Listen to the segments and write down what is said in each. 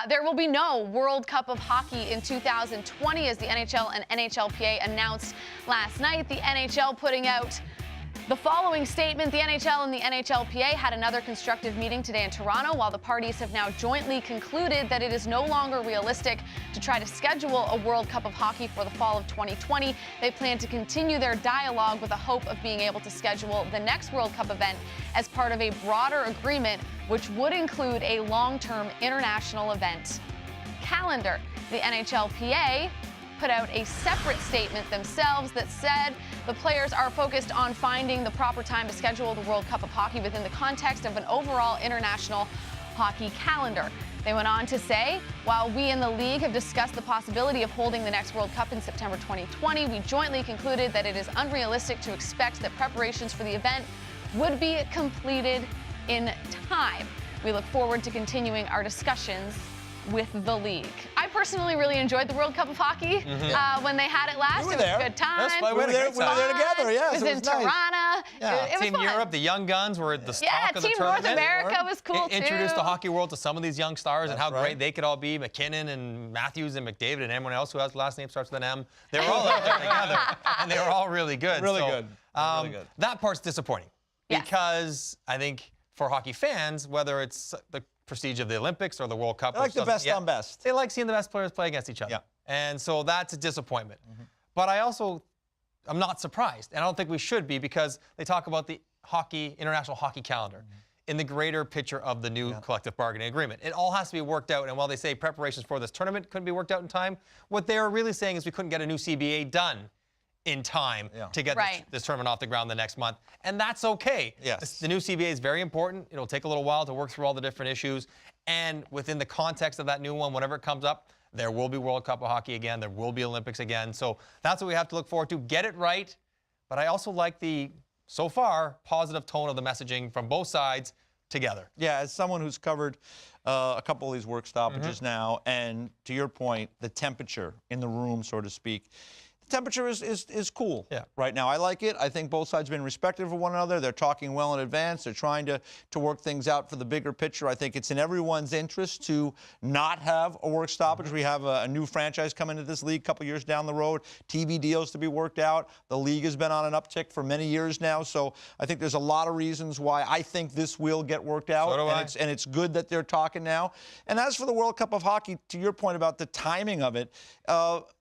There will be no World Cup of Hockey in 2020, as the NHL and NHLPA announced last night. The NHL putting out the following statement: the NHL and the NHLPA had another constructive meeting today in Toronto, while the parties have now jointly concluded that it is no longer realistic to try to schedule a World Cup of Hockey for the fall of 2020. They plan to continue their dialogue with the hope of being able to schedule the next World Cup event as part of a broader agreement, which would include a long-term international event calendar. The NHLPA put out a separate statement themselves that said the players are focused on finding the proper time to schedule the World Cup of Hockey within the context of an overall international hockey calendar. They went on to say, while we in the league have discussed the possibility of holding the next World Cup in September 2020, we jointly concluded that it is unrealistic to expect that preparations for the event would be completed in time. We look forward to continuing our discussions with the league. I personally really enjoyed the World Cup of Hockey when they had it last. It was a good time. We were there together, yes. It was in Tirana. Yeah. It was Team fun. Europe, the young guns were the talk of the Team tournament. North America was cool too. Introduced the hockey world to some of these young stars and how great they could all be. McKinnon and Matthews and McDavid and everyone else who has the last name starts with an M. They were all out there together, and they were all really good. Really good. That part's disappointing because I think for hockey fans, whether it's the prestige of the Olympics or the World Cup, They like the best on best. They like seeing the best players play against each other. Yeah. And so that's a disappointment. But I'm not surprised, and I don't think we should be, because they talk about the international hockey calendar in the greater picture of the new collective bargaining agreement. It all has to be worked out, and while they say preparations for this tournament couldn't be worked out in time, what they're really saying is we couldn't get a new CBA done in time to get this tournament off the ground the next month. And that's okay. Yes. The new CBA is very important. It'll take a little while to work through all the different issues. And within the context of that new one, whenever it comes up, there will be World Cup of Hockey again. There will be Olympics again. So that's what we have to look forward to. Get it right. But I also like the, so far, positive tone of the messaging from both sides together. Yeah, as someone who's covered a couple of these work stoppages now, and to your point, the temperature in the room, so to speak, the temperature is cool right now. I like it. I think both sides have been respectful of one another. They're talking well in advance. They're trying to work things out for the bigger picture. I think it's in everyone's interest to not have a work stoppage. We have a new franchise coming into this league a couple years down the road, TV deals to be worked out. The league has been on an uptick for many years now, so I think there's a lot of reasons why I think this will get worked out. So do I. And it's good that they're talking now. And as for the World Cup of Hockey, to your point about the timing of it,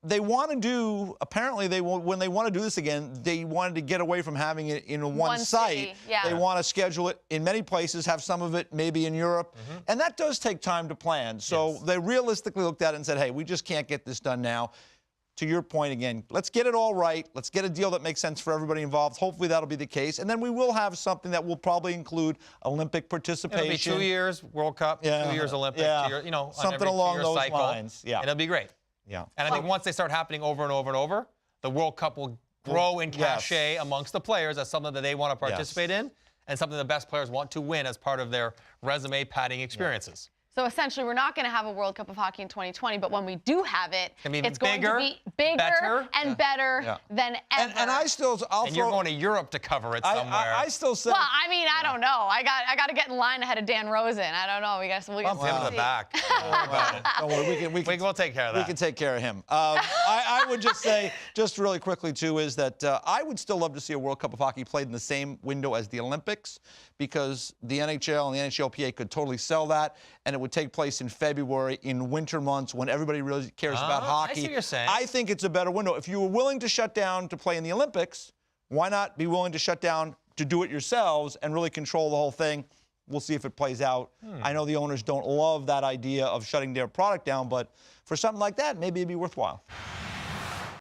they want to do, apparently when they want to do this again, they wanted to get away from having it in one site. They want to schedule it in many places, have some of it maybe in Europe. And that does take time to plan. So they realistically looked at it and said, hey, we just can't get this done now. To your point again, let's get it all right. Let's get a deal that makes sense for everybody involved. Hopefully that'll be the case. And then we will have something that will probably include Olympic participation. It'll be 2 years World Cup, 2 years Olympics, something along those lines. And it'll be great. And I think once they start happening over and over and over, the World Cup will grow in cachet amongst the players as something that they want to participate in, and something the best players want to win as part of their resume padding experiences. So essentially, we're not going to have a World Cup of Hockey in 2020, but when we do have it, it's going to be bigger and better than ever. And you're going to Europe to cover it somewhere. I still say. Well, I mean, I don't know. I got to get in line ahead of Dan Rosen. I don't know. We got some. Bump him in the back. Don't worry, we'll take care of that. We can take care of him. I would just say, just really quickly too, is that I would still love to see a World Cup of Hockey played in the same window as the Olympics, because the NHL and the NHLPA could totally sell that, and it would take place in February, in winter months, when everybody really cares about hockey. I see what you're saying. I think it's a better window. If you were willing to shut down to play in the Olympics, why not be willing to shut down to do it yourselves and really control the whole thing? We'll see if it plays out. I know the owners don't love that idea of shutting their product down, but for something like that, maybe it'd be worthwhile.